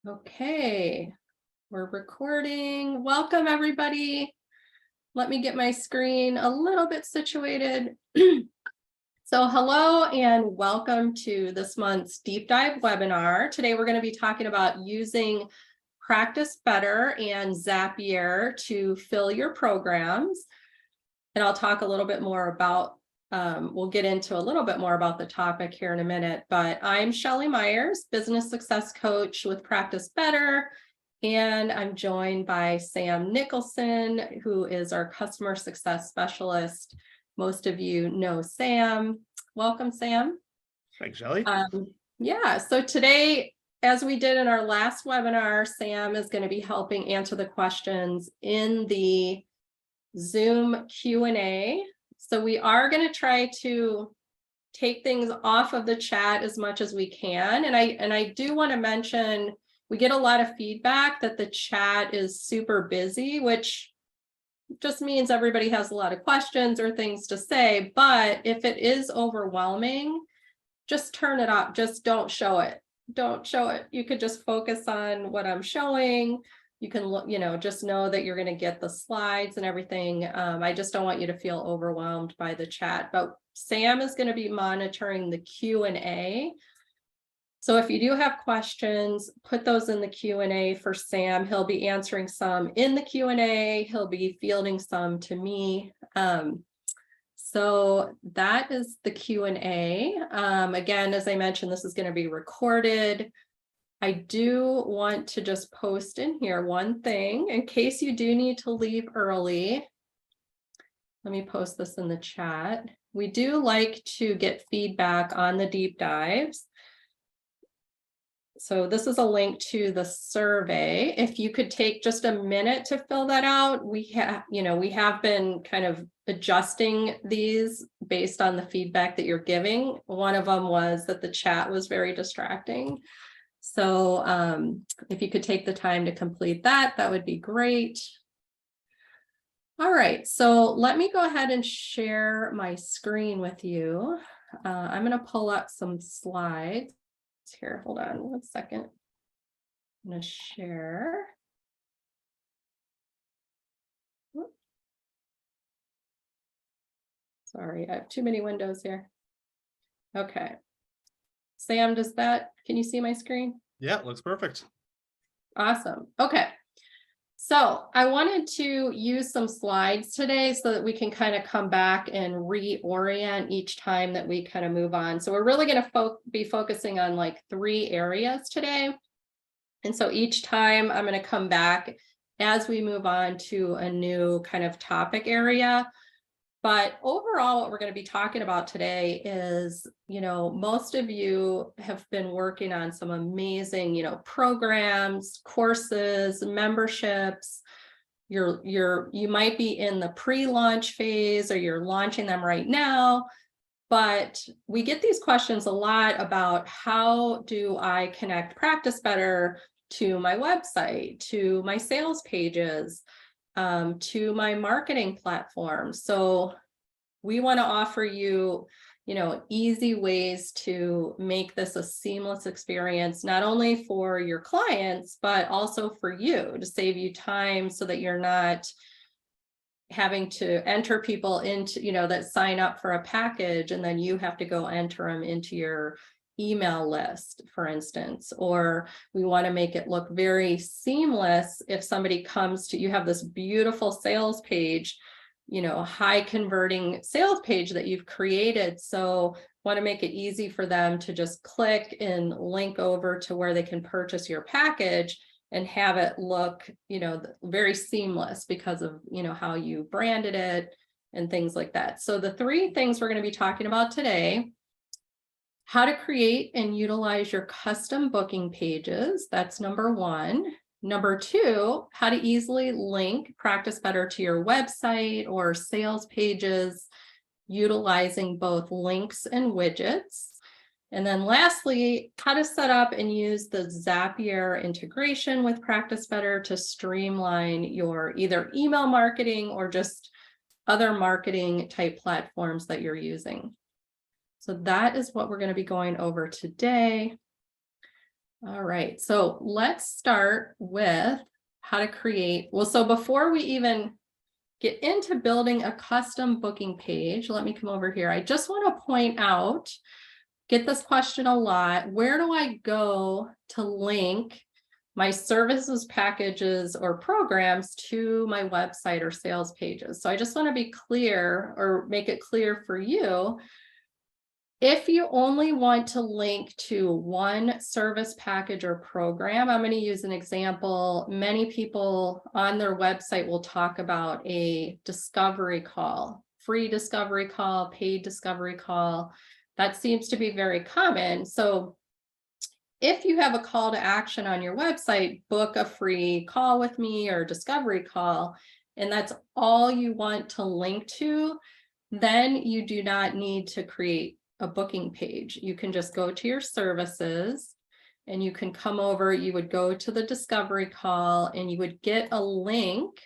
Okay, we're recording. Welcome, everybody. Let me get my screen a little bit situated. So hello and welcome to this month's deep dive webinar. Today we're going to be talking about using Practice Better and Zapier to fill your programs. And I'll talk a little bit more about, we'll get into a little bit more about the topic here in a minute, but I'm Shelley Myers, business success coach with Practice Better. And I'm joined by Sam Nicholson, who is our customer success specialist. Most of you know Sam. Welcome, Sam. Thanks, Shelley. Yeah, so today, as we did in our last webinar, Sam is going to be helping answer the questions in the Zoom Q&A. So we are going to try to take things off of the chat as much as we can. And I do want to mention, we get a lot of feedback that the chat is super busy, which just means everybody has a lot of questions or things to say. But if it is overwhelming, just turn it off. Just don't show it. Don't show it. You could just focus on what I'm showing. You can look, just know that you're going to get the slides and everything. I just don't want you to feel overwhelmed by the chat, but Sam is going to be monitoring the Q&A. So if you do have questions, put those in the Q&A for Sam. He'll be answering some in the Q&A. He'll be fielding some to me. So that is the Q&A. Again, as I mentioned, this is going to be recorded. I do want to just post in here one thing in case you do need to leave early. Let me post this in the chat. We do like to get feedback on the deep dives. So this is a link to the survey. If you could take just a minute to fill that out, we have been kind of adjusting these based on the feedback that you're giving. One of them was that the chat was very distracting. So if you could take the time to complete that, that would be great. All right, so let me go ahead and share my screen with you. I'm going to pull up some slides here. Hold on 1 second. I'm going to share. Sorry, I have too many windows here. Okay. Sam, can you see my screen? Yeah, looks perfect. Awesome. Okay. So I wanted to use some slides today so that we can kind of come back and reorient each time that we kind of move on. So we're really going to be focusing on like 3 areas today. And so each time I'm going to come back as we move on to a new kind of topic area. But overall, what we're going to be talking about today is, most of you have been working on some amazing, programs, courses, memberships. You might be in the pre-launch phase or you're launching them right now. But we get these questions a lot about how do I connect Practice Better to my website, to my sales pages, to my marketing platform. So we want to offer you, easy ways to make this a seamless experience, not only for your clients, but also for you, to save you time so that you're not having to enter people into, that sign up for a package and then you have to go enter them into your email list, for instance. Or we want to make it look very seamless. If somebody comes to, you have this beautiful sales page, high converting sales page that you've created. So want to make it easy for them to just click and link over to where they can purchase your package and have it look, very seamless because of, how you branded it and things like that. So the 3 things we're going to be talking about today: how to create and utilize your custom booking pages. That's number 1. Number 2, how to easily link Practice Better to your website or sales pages, utilizing both links and widgets. And then lastly, how to set up and use the Zapier integration with Practice Better to streamline your either email marketing or just other marketing type platforms that you're using. So that is what we're going to be going over today. All right, so let's start with how to create. Well, so before we even get into building a custom booking page, let me come over here. I just want to point out, get this question a lot. Where do I go to link my services, packages, or programs to my website or sales pages? So I just want to be clear or make it clear for you. If you only want to link to one service package or program, I'm going to use an example. Many people on their website will talk about a discovery call, free discovery call, paid discovery call. That seems to be very common. So if you have a call to action on your website, book a free call with me or discovery call, and that's all you want to link to, then you do not need to create a booking page. You can just go to your services and you can come over, you would go to the discovery call and you would get a link.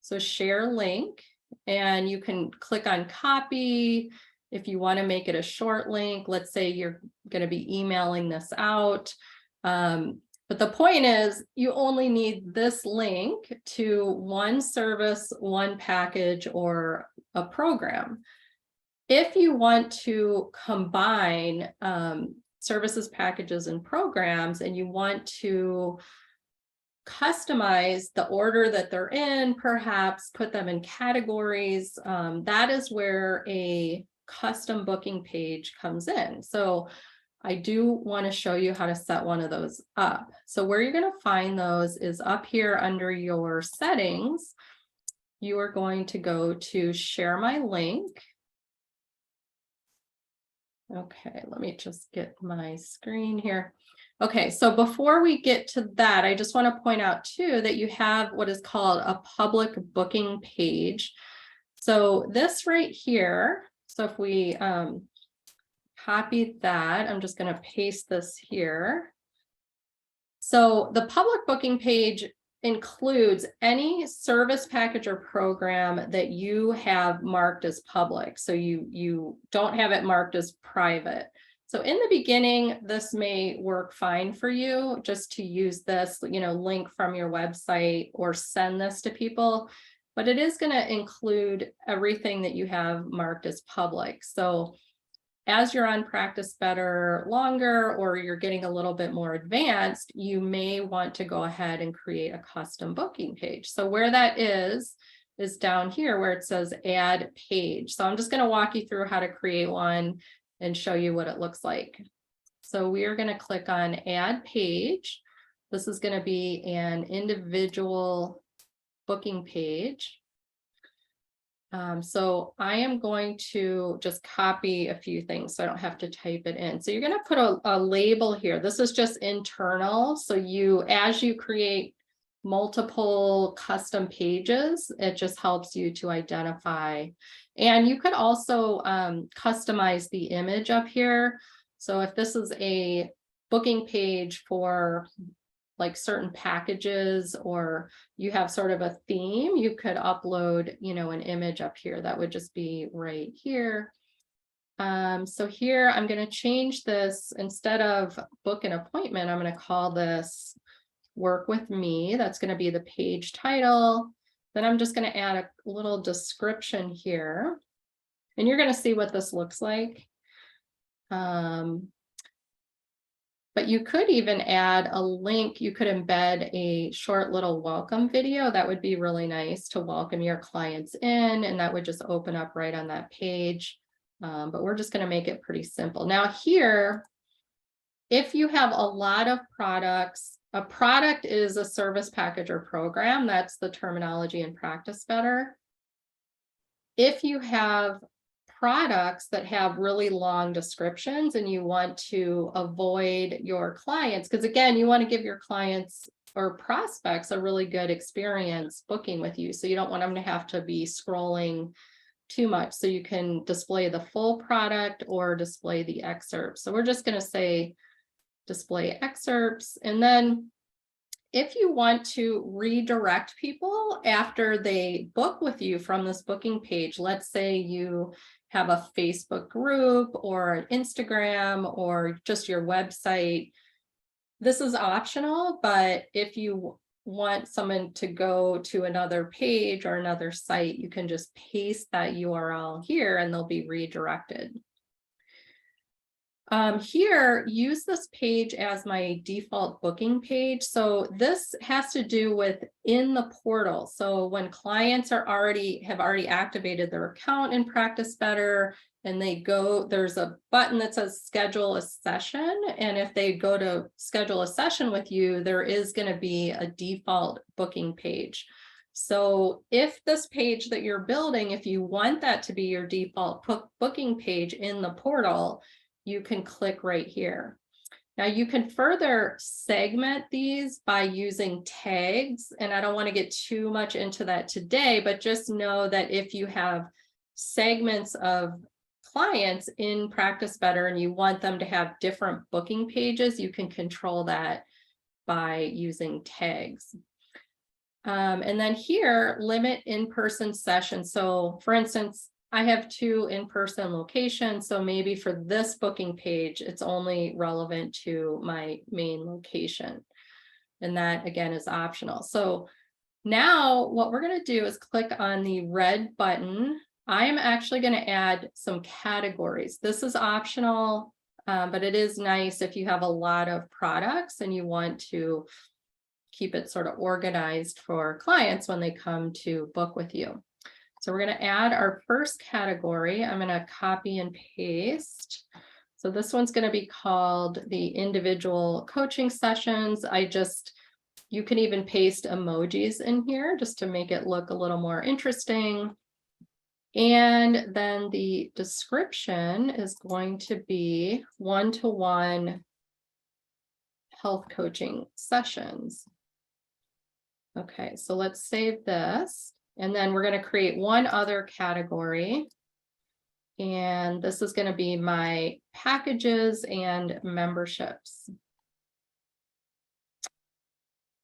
So share link, and you can click on copy. If you want to make it a short link, let's say you're going to be emailing this out. But the point is, you only need this link to one service, one package, or a program. If you want to combine services, packages, and programs, and you want to customize the order that they're in, perhaps put them in categories, that is where a custom booking page comes in. So I do want to show you how to set one of those up. So where you're going to find those is up here under your settings. You are going to go to share my link. Okay, let me just get my screen here. Okay, so before we get to that, I just want to point out too that you have what is called a public booking page. So this right here, so if we copy that, I'm just going to paste this here. So the public booking page includes any service package or program that you have marked as public. So you don't have it marked as private. So in the beginning, this may work fine for you just to use this, link from your website or send this to people, but it is going to include everything that you have marked as public. So as you're on Practice Better longer, or you're getting a little bit more advanced, you may want to go ahead and create a custom booking page. So where that is down here where it says add page. So I'm just going to walk you through how to create one and show you what it looks like. So we are going to click on add page. This is going to be an individual booking page. So I am going to just copy a few things so I don't have to type it in. So you're going to put a label here. This is just internal. So as you create multiple custom pages, it just helps you to identify. And you could also customize the image up here. So if this is a booking page for like certain packages, or you have sort of a theme, you could upload, an image up here. That would just be right here. So here I'm going to change this. Instead of book an appointment, I'm going to call this work with me. That's going to be the page title. Then I'm just going to add a little description here, and you're going to see what this looks like. But you could even add a link. You could embed a short little welcome video. That would be really nice to welcome your clients in, and that would just open up right on that page. But we're just going to make it pretty simple. Now here, if you have a lot of products, a product is a service package or program. That's the terminology in Practice Better. If you have products that have really long descriptions and you want to avoid your clients, because again, you want to give your clients or prospects a really good experience booking with you. So you don't want them to have to be scrolling too much. So you can display the full product or display the excerpts. So we're just going to say display excerpts. And then if you want to redirect people after they book with you from this booking page, let's say you have a Facebook group or an Instagram or just your website, This is optional, but if you want someone to go to another page or another site, you can just paste that URL here and they'll be redirected. Here, use this page as my default booking page. So this has to do with in the portal. So when clients have already activated their account in Practice Better and they go, there's a button that says schedule a session. And if they go to schedule a session with you, there is going to be a default booking page. So if this page that you're building, if you want that to be your default booking page in the portal, you can click right here. Now you can further segment these by using tags, and I don't want to get too much into that today, but just know that if you have segments of clients in Practice Better and you want them to have different booking pages, you can control that by using tags. And then here, limit in-person sessions. So for instance, I have 2 in-person locations. So maybe for this booking page, it's only relevant to my main location. And that again is optional. So now what we're going to do is click on the red button. I am actually going to add some categories. This is optional, but it is nice if you have a lot of products and you want to keep it sort of organized for clients when they come to book with you. So we're going to add our first category. I'm going to copy and paste. So this one's going to be called the individual coaching sessions. You can even paste emojis in here just to make it look a little more interesting. And then the description is going to be one-to-one health coaching sessions. Okay, so let's save this. And then we're going to create one other category. And this is going to be my packages and memberships.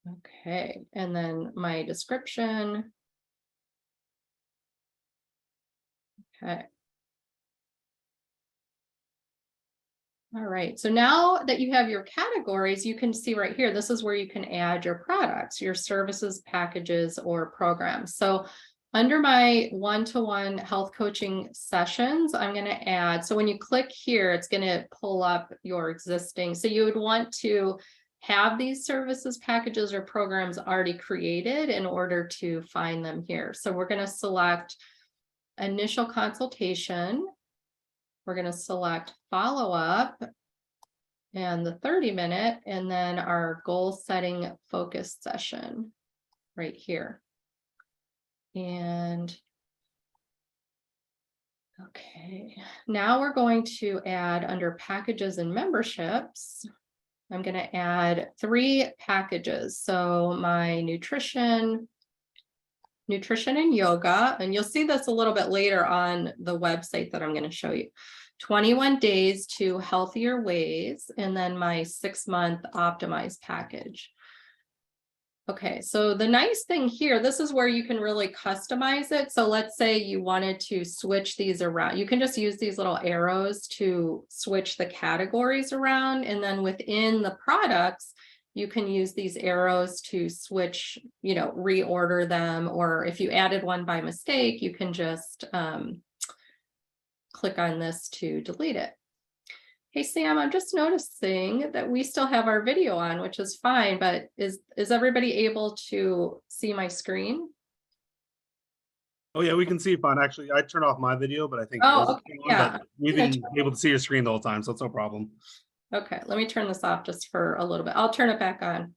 Okay, and then my description. Okay. All right, so now that you have your categories, you can see right here, this is where you can add your products, your services, packages, or programs. So under my one-to-one health coaching sessions, I'm going to add, so when you click here, it's going to pull up your existing. So you would want to have these services, packages, or programs already created in order to find them here. So we're going to select initial consultation. We're going to select follow-up and the 30-minute, and then our goal setting focus session right here. And okay, now we're going to add under packages and memberships. I'm going to add 3 packages. So my nutrition and yoga, and you'll see this a little bit later on the website that I'm going to show you. 21 days to healthier ways, and then my 6-month optimized package. Okay, so the nice thing here, this is where you can really customize it. So let's say you wanted to switch these around. You can just use these little arrows to switch the categories around, and then within the products, you can use these arrows to switch, reorder them, or if you added one by mistake, you can just click on this to delete it. Hey, Sam, I'm just noticing that we still have our video on, which is fine, but is everybody able to see my screen? Oh yeah, we can see it fine. Actually, I turned off my video, but I think okay, yeah. we've been able to see your screen the whole time, so it's no problem. Okay, let me turn this off just for a little bit. I'll turn it back on.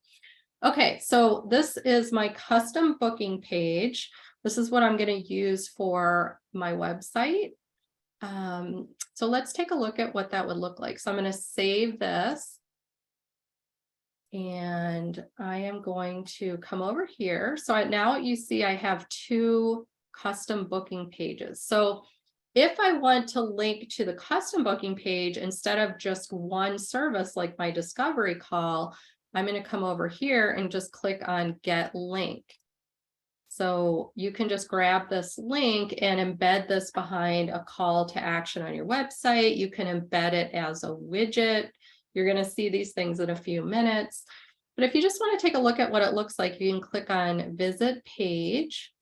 Okay, so this is my custom booking page. This is what I'm going to use for my website. So let's take a look at what that would look like. So I'm going to save this. And I am going to come over here. So now you see I have 2 custom booking pages. So if I want to link to the custom booking page instead of just one service like my discovery call, I'm going to come over here and just click on Get Link. So you can just grab this link and embed this behind a call to action on your website. You can embed it as a widget. You're going to see these things in a few minutes. But if you just want to take a look at what it looks like, you can click on Visit Page.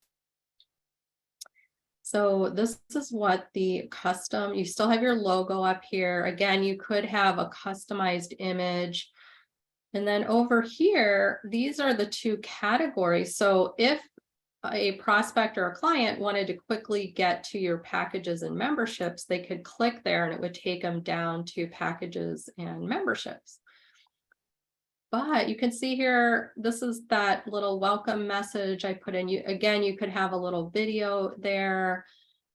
So this is what the custom, you still have your logo up here. Again, you could have a customized image. And then over here, these are the two categories. So if a prospect or a client wanted to quickly get to your packages and memberships, they could click there and it would take them down to packages and memberships. But you can see here, this is that little welcome message I put in. Again, you could have a little video there.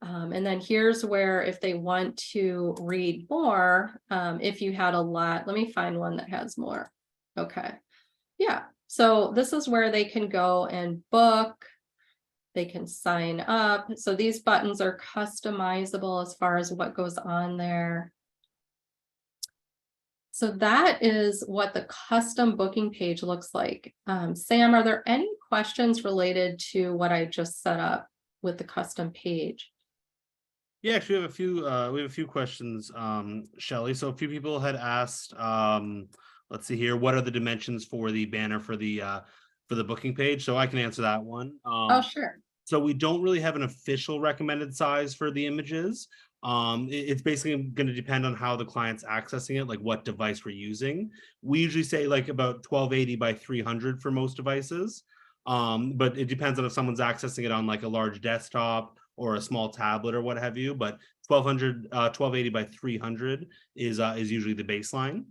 And then here's where if they want to read more, if you had a lot, let me find one that has more. Okay. Yeah. So this is where they can go and book. They can sign up. So these buttons are customizable as far as what goes on there. So that is what the custom booking page looks like. Sam, are there any questions related to what I just set up with the custom page? Yeah, actually, we have a few questions, Shelley. So a few people had asked, let's see here, what are the dimensions for the banner for the booking page? So I can answer that one. Oh, sure. So we don't really have an official recommended size for the images. It's basically going to depend on how the client's accessing it, like what device we're using. We usually say like about 1280 by 300 for most devices. But it depends on if someone's accessing it on like a large desktop or a small tablet or what have you. But 1280 by 300 is usually the baseline.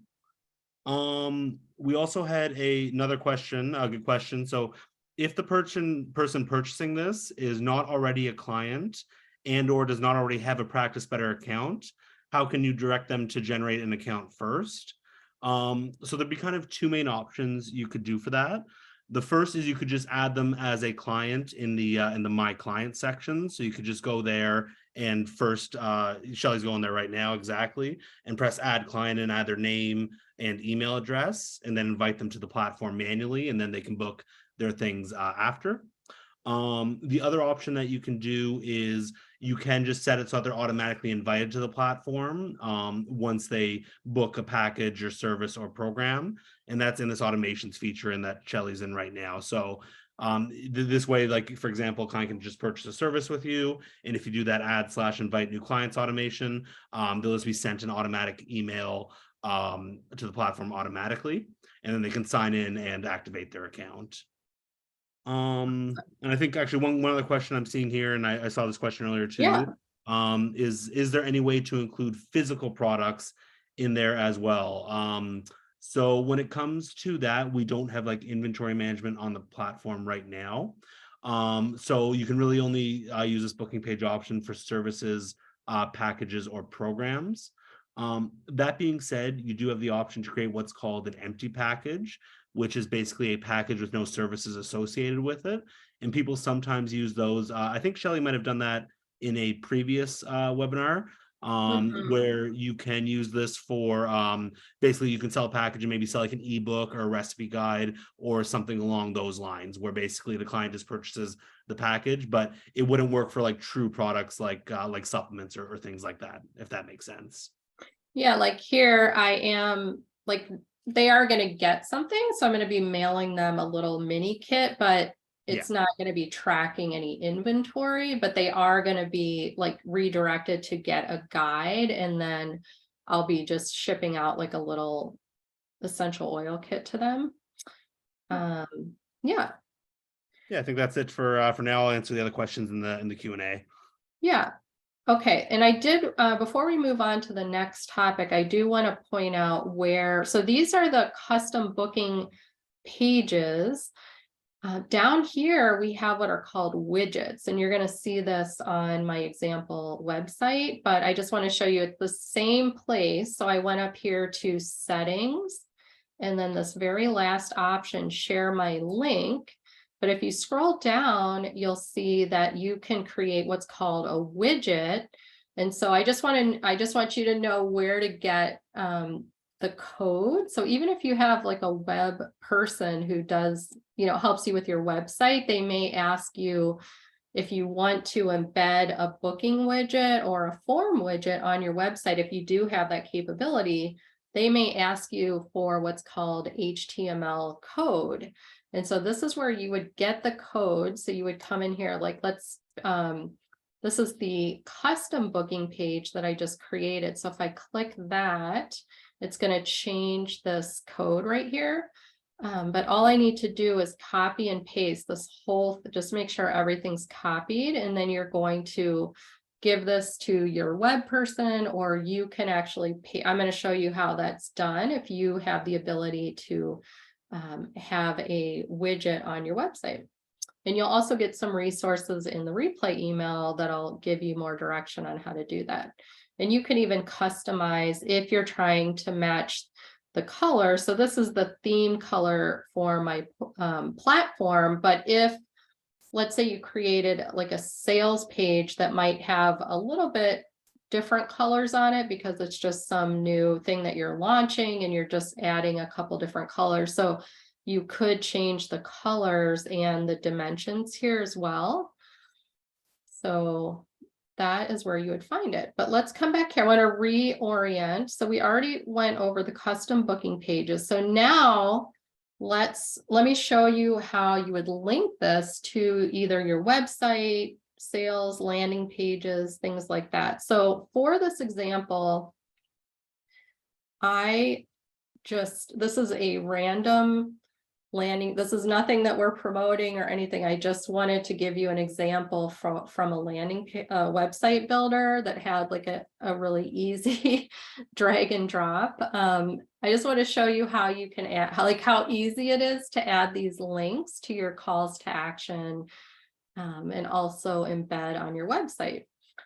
We also had another question, a good question. So if the person purchasing this is not already a client and or does not already have a Practice Better account, how can you direct them to generate an account first? So there'd be kind of two main options you could do for that. The first is you could just add them as a client in the My Client section. So you could just go there and first, Shelley's going there right now, exactly, and press Add Client and add their name and email address, and then invite them to the platform manually, and then they can book their things after. The other option that you can do is you can just set it so that they're automatically invited to the platform once they book a package or service or program. And that's in this automations feature and that Shelley's in right now. So this way, like, for example, a client can just purchase a service with you. And if you do that add/invite new clients automation, they'll just be sent an automatic email to the platform automatically. And then they can sign in and activate their account. And I think actually one other question I'm seeing here, and I saw this question earlier too, Yeah. is there any way to include physical products in there as well? So when it comes to that, we don't have like inventory management on the platform right now. So you can really only use this booking page option for services, packages, or programs. That being said, you do have the option to create what's called an empty package, which is basically a package with no services associated with it. And people sometimes use those. I think Shelley might have done that in a previous webinar, where you can use this for basically you can sell a package and maybe sell like an ebook or a recipe guide or something along those lines, where basically the client just purchases the package, but it wouldn't work for like true products like supplements or things like that, if that makes sense. Yeah, like here I am, like they are going to get something. So I'm going to be mailing them a little mini kit, but it's not going to be tracking any inventory, but they are going to be like redirected to get a guide. And then I'll be just shipping out like a little essential oil kit to them. Yeah. Yeah, I think that's it for now. I'll answer the other questions in the Q&A. Yeah. Okay, and I did, before we move on to the next topic, I do want to point out where, so these are the custom booking pages. Down here, we have what are called widgets, and you're going to see this on my example website, but I just want to show you it's the same place. So I went up here to settings, and then this very last option, share my link. But if you scroll down, you'll see that you can create what's called a widget. And so I just want you to know where to get the code. So even if you have like a web person who does, helps you with your website, they may ask you if you want to embed a booking widget or a form widget on your website. If you do have that capability, they may ask you for what's called HTML code. And so this is where you would get the code. So you would come in here, like this is the custom booking page that I just created. So if I click that, it's going to change this code right here. But all I need to do is copy and paste this whole, just make sure everything's copied, and then you're going to give this to your web person, or you can actually pay. I'm going to show you how that's done if you have the ability to have a widget on your website. And you'll also get some resources in the replay email that'll give you more direction on how to do that. And you can even customize if you're trying to match the color. So this is the theme color for my platform. But if, let's say you created like a sales page that might have a little bit different colors on it because it's just some new thing that you're launching and you're just adding a couple different colors. So you could change the colors and the dimensions here as well. So that is where you would find it. But let's come back here. I want to reorient. So we already went over the custom booking pages. So now let me show you how you would link this to either your website, sales, landing pages, things like that. So for this example, this is a random landing. This is nothing that we're promoting or anything. I just wanted to give you an example from a landing website builder that had like a really easy drag and drop. I just want to show you how you can add, how easy it is to add these links to your calls to action, and also embed on your website.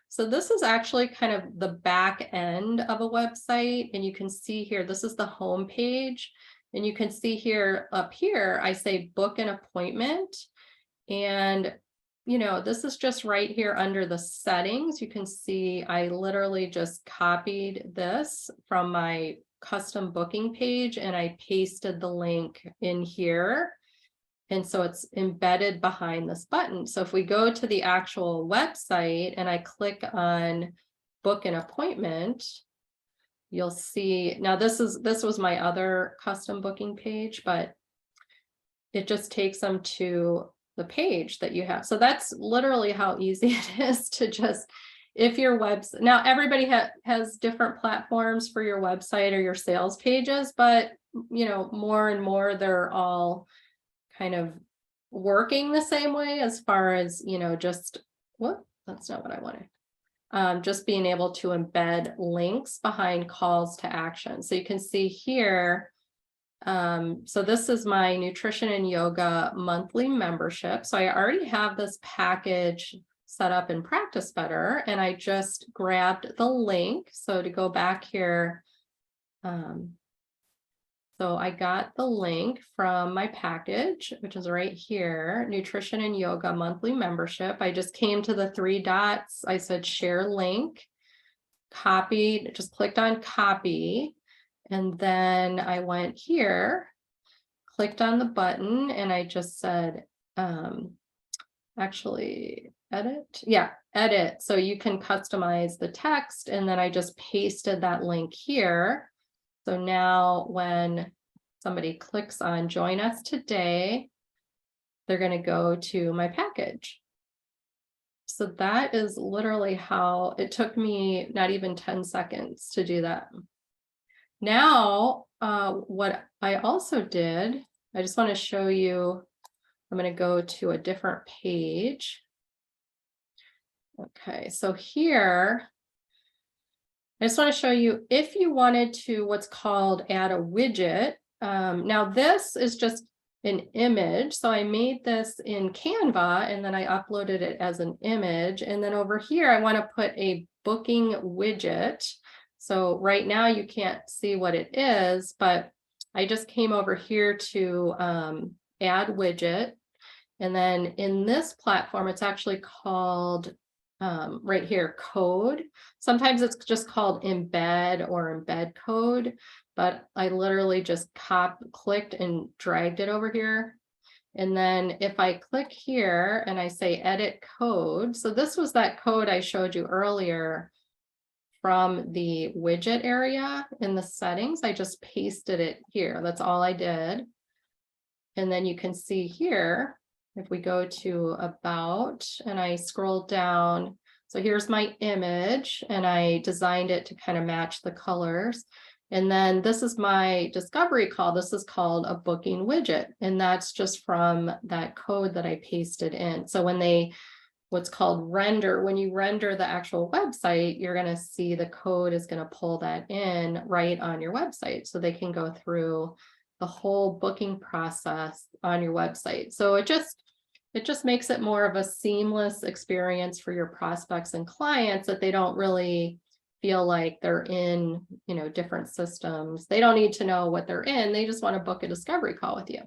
So this is actually kind of the back end of a website, and you can see here, this is the home page. And you can see here, up here, I say book an appointment. And, this is just right here under the settings. You can see I literally just copied this from my custom booking page and I pasted the link in here. And so it's embedded behind this button. So if we go to the actual website and I click on book an appointment, you'll see, now this was my other custom booking page, but it just takes them to the page that you have. So that's literally how easy it is to just, if your website, now everybody has different platforms for your website or your sales pages, but more and more, they're all kind of working the same way as far as, just, that's not what I wanted. Just being able to embed links behind calls to action. So you can see here, so this is my nutrition and yoga monthly membership. So I already have this package set up in Practice Better, and I just grabbed the link. So to go back here, so I got the link from my package, which is right here, nutrition and yoga monthly membership. I just came to the 3 dots. I said share link, copied, just clicked on copy. And then I went here, clicked on the button, and I just said, actually edit. Yeah, edit. So you can customize the text. And then I just pasted that link here. So now when somebody clicks on join us today, they're going to go to my package. So that is literally how it took me not even 10 seconds to do that. Now, what I also did, I just want to show you, I'm going to go to a different page. Okay, so here, I just want to show you if you wanted to what's called add a widget. Now this is just an image. So I made this in Canva and then I uploaded it as an image. And then over here, I want to put a booking widget. So right now you can't see what it is, but I just came over here to add widget. And then in this platform, it's actually called right here, code. Sometimes it's just called embed or embed code, but I literally just clicked and dragged it over here. And then if I click here and I say edit code, so this was that code I showed you earlier from the widget area in the settings. I just pasted it here. That's all I did. And then you can see here, if we go to about and I scroll down, so here's my image and I designed it to kind of match the colors. And then this is my discovery call. This is called a booking widget. And that's just from that code that I pasted in. So when they, what's called render, when you render the actual website, you're going to see the code is going to pull that in right on your website. So they can go through the whole booking process on your website. So it just makes it more of a seamless experience for your prospects and clients, that they don't really feel like they're in, different systems. They don't need to know what they're in. They just want to book a discovery call with you.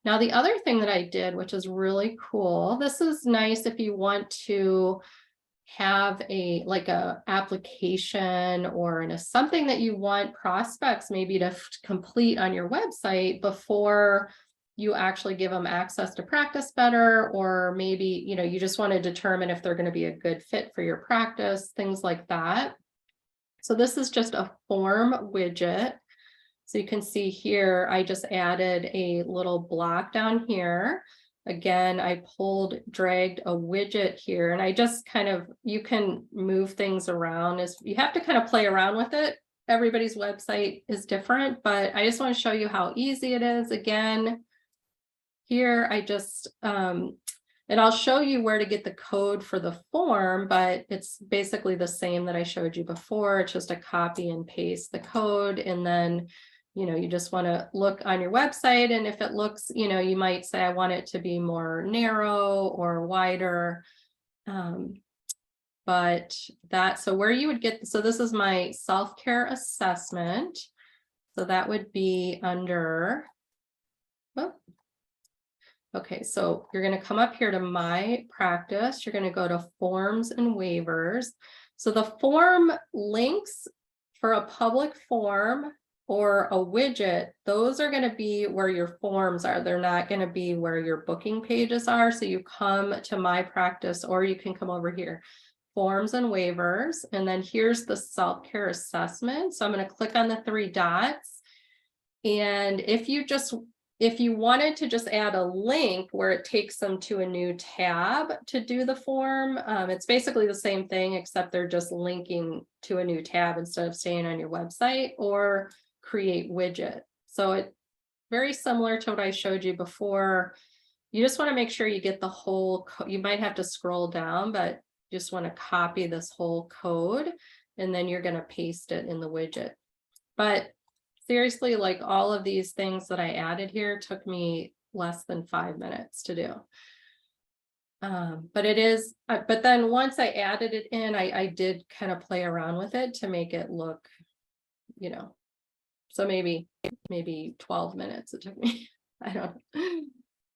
Now, the other thing that I did, which is really cool, this is nice if you want to have a application or something that you want prospects maybe to complete on your website before you actually give them access to Practice Better, or maybe, you just want to determine if they're going to be a good fit for your practice, things like that. So this is just a form widget. So you can see here, I just added a little block down here. Again, I dragged a widget here, and I just you can move things around. You have to kind of play around with it. Everybody's website is different, but I just want to show you how easy it is. Again, here I just, and I'll show you where to get the code for the form, but it's basically the same that I showed you before. It's just a copy and paste the code, and then you just want to look on your website, and if it looks, you might say, I want it to be more narrow or wider. So where you would get, so this is my self-care assessment. So that would be under, okay, so you're going to come up here to my practice. You're going to go to forms and waivers. So the form links for a public form or a widget, those are going to be where your forms are. They're not going to be where your booking pages are. So you come to my practice, or you can come over here, forms and waivers. And then here's the self-care assessment. So I'm going to click on the 3 dots. And if you wanted to just add a link where it takes them to a new tab to do the form, it's basically the same thing, except they're just linking to a new tab instead of staying on your website, or create widget. So it's very similar to what I showed you before. You just want to make sure you get the whole, you might have to scroll down, but you just want to copy this whole code, and then you're going to paste it in the widget. But seriously, like all of these things that I added here took me less than 5 minutes to do. But then once I added it in, I did kind of play around with it to make it look, so maybe 12 minutes it took me. I don't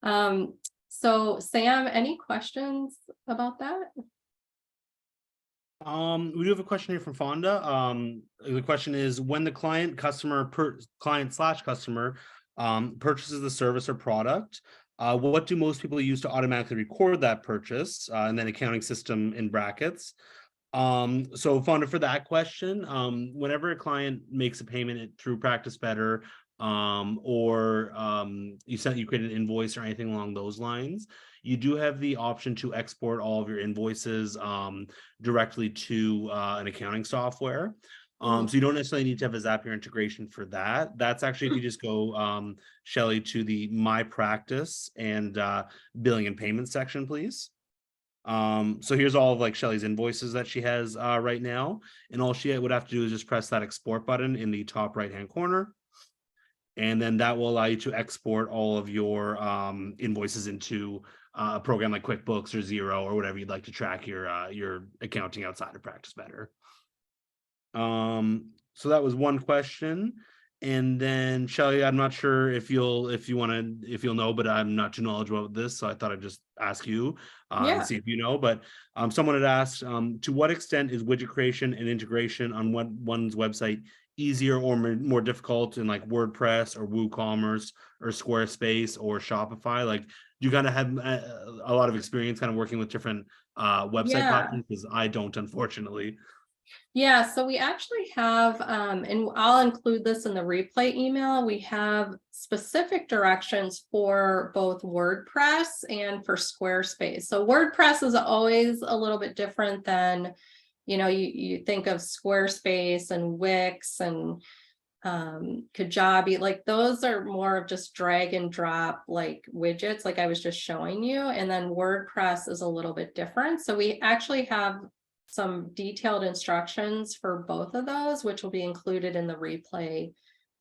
know. So Sam, any questions about that? We do have a question here from Fonda. The question is, when the client slash customer purchases the service or product, what do most people use to automatically record that purchase, and then accounting system in brackets? So Fonda, for that question, whenever a client makes a payment through Practice Better, or you create an invoice or anything along those lines, you do have the option to export all of your invoices directly to an accounting software. So you don't necessarily need to have a Zapier integration for that. That's actually, if you just go, Shelley, to the My Practice and billing and payment section, please. So here's all of like Shelley's invoices that she has right now, and all she would have to do is just press that export button in the top right hand corner, and then that will allow you to export all of your invoices into a program like QuickBooks or Xero or whatever you'd like to track your accounting outside of Practice Better. So that was one question. And then Shelley, I'm not sure if you'll know, but I'm not too knowledgeable about this, so I thought I'd just ask you and see if you know. But someone had asked, to what extent is widget creation and integration on one's website easier or more difficult in like WordPress or WooCommerce or Squarespace or Shopify? Like, do you kind of have a lot of experience kind of working with different website platforms? Because I don't, unfortunately. Yeah, so we actually have, and I'll include this in the replay email. We have specific directions for both WordPress and for Squarespace. So WordPress is always a little bit different than, you think of Squarespace and Wix and Kajabi, like those are more of just drag and drop like widgets, like I was just showing you. And then WordPress is a little bit different. So we actually have some detailed instructions for both of those, which will be included in the replay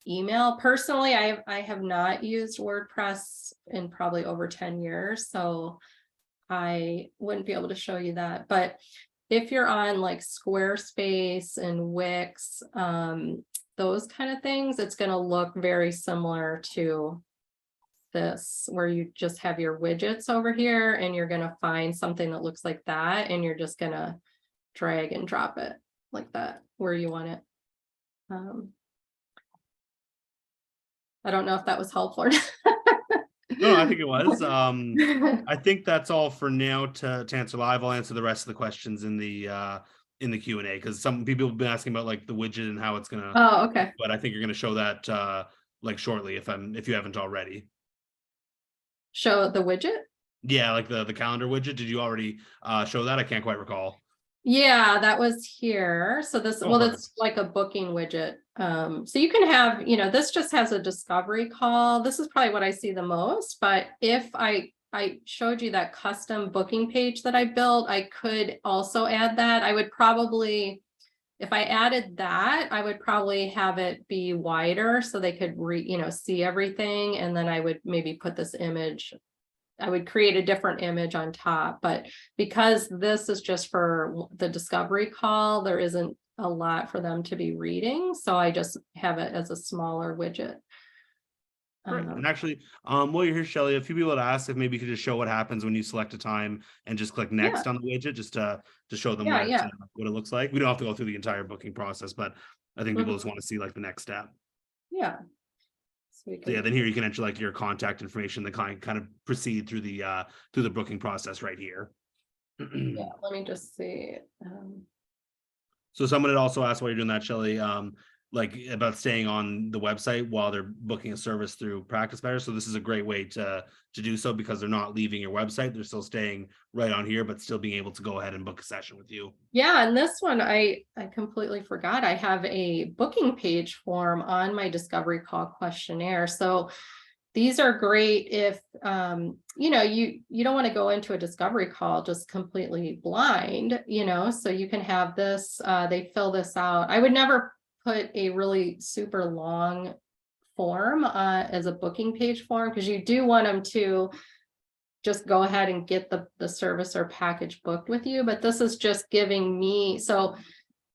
email. Personally, I have not used WordPress in probably over 10 years, so I wouldn't be able to show you that. But if you're on like Squarespace and Wix, those kind of things, it's going to look very similar to this, where you just have your widgets over here and you're going to find something that looks like that, and you're just going to drag and drop it like that where you want it. I don't know if that was helpful or not. No, I think it was. I think that's all for now to answer live. I'll answer the rest of the questions in the Q&A, because some people have been asking about like the widget and how it's gonna. Oh, okay. But I think you're gonna show that like shortly if you haven't already. Show the widget? Yeah, like the calendar widget. Did you already show that? I can't quite recall. Yeah, that was here. So this, well, Perfect. it's like a booking widget. So you can have, this just has a discovery call. This is probably what I see the most, but if I showed you that custom booking page that I built, I could also add that. I would probably, if I added that, I would probably have it be wider so they could see everything. And then I would maybe put this image, I would create a different image on top, but because this is just for the discovery call, there isn't a lot for them to be reading. So I just have it as a smaller widget. Great. And actually, while you're here, Shelley, a few people had asked if maybe you could just show what happens when you select a time and just click next on the widget, just to show them what it looks like. We don't have to go through the entire booking process, but I think people just want to see like the next step. Yeah. So yeah, then here you can enter like your contact information, the kind of proceed through the booking process right here. Yeah, let me just see. So someone had also asked while you're doing that, Shelley, like about staying on the website while they're booking a service through Practice Better. So this is a great way to do so, because they're not leaving your website. They're still staying right on here, but still being able to go ahead and book a session with you. Yeah, and this one, I completely forgot. I have a booking page form on my discovery call questionnaire. So these are great if, you don't want to go into a discovery call just completely blind, so you can have this, they fill this out. I would never put a really super long form as a booking page form, because you do want them to just go ahead and get the service or package booked with you. But this is just giving me, so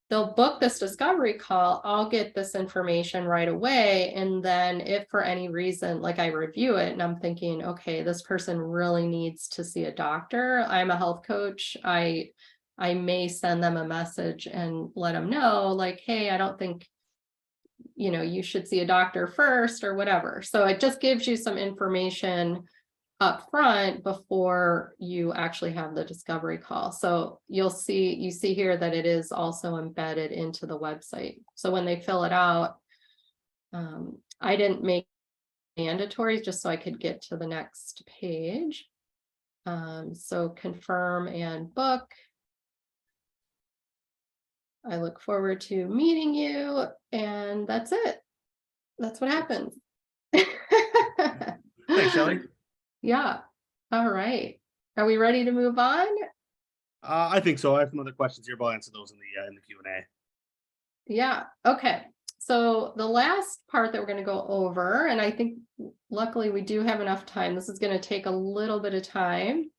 they'll book this discovery call, I'll get this information right away. And then if for any reason, like I review it and I'm thinking, okay, this person really needs to see a doctor. I'm a health coach. I may send them a message and let them know, like, hey, I don't think, you should see a doctor first or whatever. So it just gives you some information up front before you actually have the discovery call. So you see here that it is also embedded into the website. So when they fill it out, I didn't make mandatory just so I could get to the next page. So confirm and book. I look forward to meeting you, and that's it. That's what happens. Thanks, Shelley. Yeah. All right. Are we ready to move on? I think so. I have some other questions here, but I'll answer those in the Q&A. Yeah. Okay. So the last part that we're going to go over, and I think luckily we do have enough time. This is going to take a little bit of time.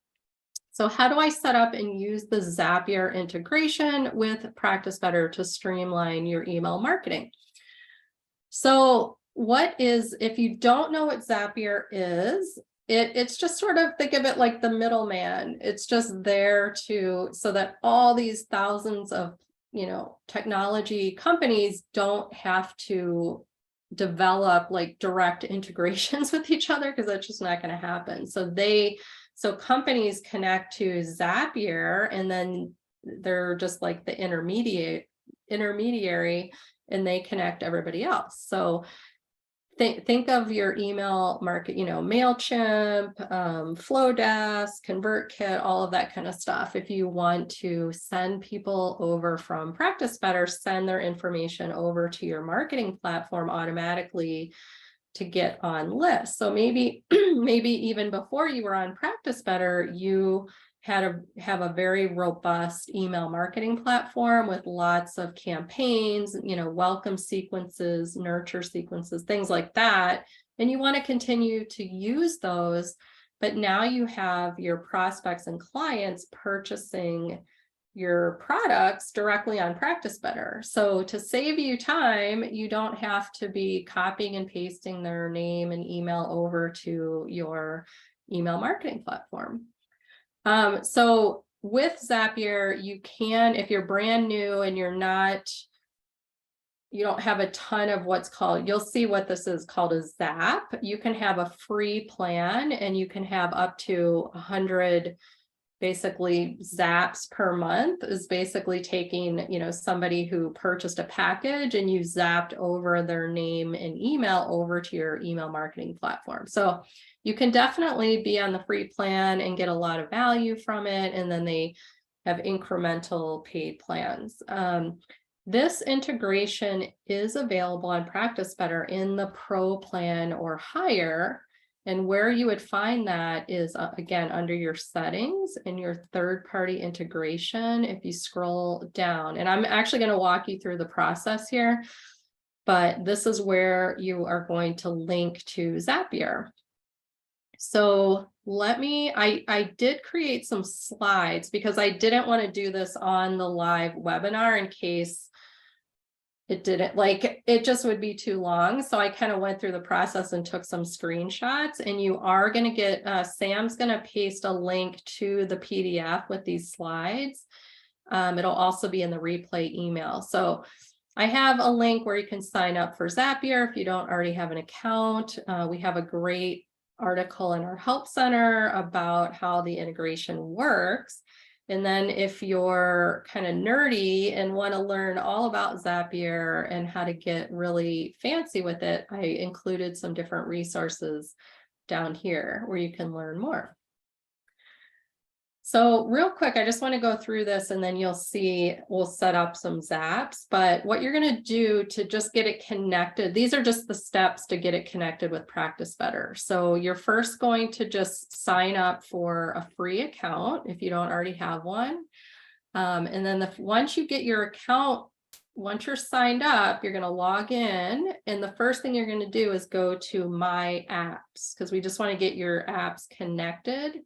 So how do I set up and use the Zapier integration with Practice Better to streamline your email marketing? So if you don't know what Zapier is, it's just sort of, think of it like the middleman. It's just there so that all these thousands of, technology companies don't have to develop like direct integrations with each other, because that's just not going to happen. So companies connect to Zapier, and then they're just like the intermediary intermediary, and they connect everybody else. So think of your email market, MailChimp, Flowdesk, ConvertKit, all of that kind of stuff. If you want to send people over from Practice Better, send their information over to your marketing platform automatically to get on lists. So maybe even before you were on Practice Better, you have a very robust email marketing platform with lots of campaigns, welcome sequences, nurture sequences, things like that. And you want to continue to use those, but now you have your prospects and clients purchasing your products directly on Practice Better. So to save you time, you don't have to be copying and pasting their name and email over to your email marketing platform. So with Zapier, you can, if you're brand new and you don't have a ton of what's called, you'll see what this is called a Zap. You can have a free plan and you can have up to 100 basically zaps per month. Is basically taking, somebody who purchased a package and you zapped over their name and email over to your email marketing platform. So you can definitely be on the free plan and get a lot of value from it. And then they have incremental paid plans. This integration is available on Practice Better in the Pro plan or higher. And where you would find that is, again, under your settings and your third-party integration, if you scroll down. And I'm actually going to walk you through the process here, but this is where you are going to link to Zapier. So I did create some slides because I didn't want to do this on the live webinar in case it just would be too long. So I kind of went through the process and took some screenshots, and you are going to get, Sam's going to paste a link to the PDF with these slides. It'll also be in the replay email. So I have a link where you can sign up for Zapier if you don't already have an account. We have a great article in our help center about how the integration works. And then if you're kind of nerdy and want to learn all about Zapier and how to get really fancy with it, I included some different resources down here where you can learn more. So real quick, I just want to go through this and then you'll see we'll set up some zaps. But what you're going to do to just get it connected, these are just the steps to get it connected with Practice Better. So you're first going to just sign up for a free account if you don't already have one. And then once you get your account, once you're signed up, you're going to log in. And the first thing you're going to do is go to My Apps, because we just want to get your apps connected.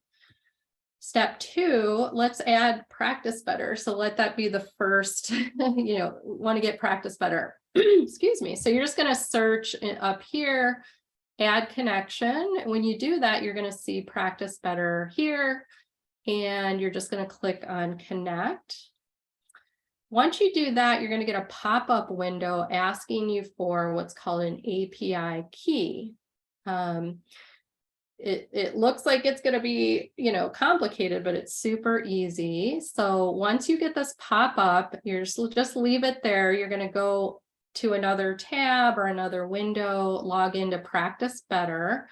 Step 2, let's add Practice Better. So let that be the first, want to get Practice Better. Excuse me. So you're just going to search up here, add connection. When you do that, you're going to see Practice Better here, and you're just going to click on connect. Once you do that, you're going to get a pop-up window asking you for what's called an API key. It looks like it's going to be, complicated, but it's super easy. So once you get this pop up, you're just leave it there. You're going to go to another tab or another window, log into Practice Better.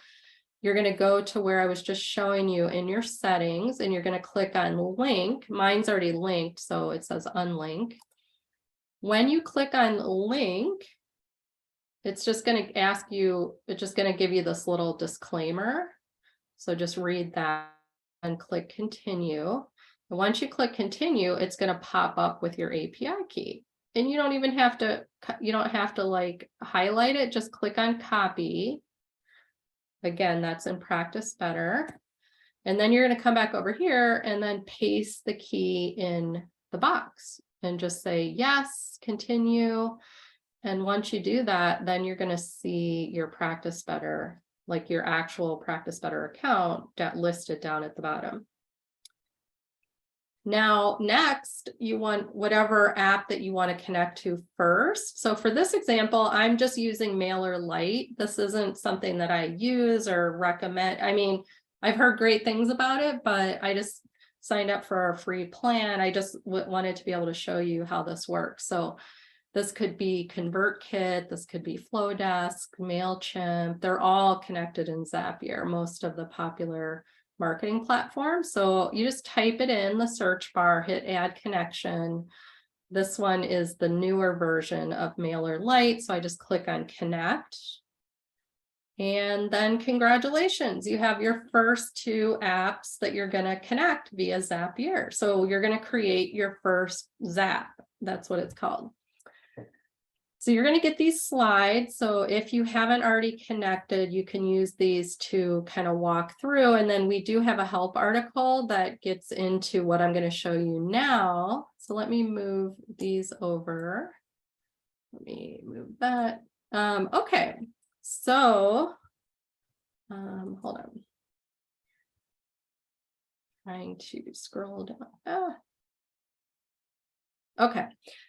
You're going to go to where I was just showing you in your settings, and you're going to click on link. Mine's already linked, so it says unlink. When you click on link, it's just going to ask you, it's just going to give you this little disclaimer. So just read that and click continue. And once you click continue, it's going to pop up with your API key. And you don't even have to, like highlight it, just click on copy. Again, that's in Practice Better. And then you're going to come back over here and then paste the key in the box and just say, yes, continue. And once you do that, then you're going to see your Practice Better, like your actual Practice Better account listed down at the bottom. Now, next, you want whatever app that you want to connect to first. So for this example, I'm just using MailerLite. This isn't something that I use or recommend. I mean, I've heard great things about it, but I just signed up for a free plan. I just wanted to be able to show you how this works. So This could be ConvertKit, this could be Flowdesk, MailChimp. They're all connected in Zapier, most of the popular marketing platforms. So you just type it in the search bar, hit add connection. This one is the newer version of MailerLite. So I just click on connect. And then congratulations, you have your first 2 apps that you're going to connect via Zapier. So you're going to create your first Zap. That's what it's called. So you're going to get these slides. So if you haven't already connected, you can use these to kind of walk through. And then we do have a help article that gets into what I'm going to show you now. So let me move these over. Let me move that. Okay. So, hold on. Trying to scroll down. Okay.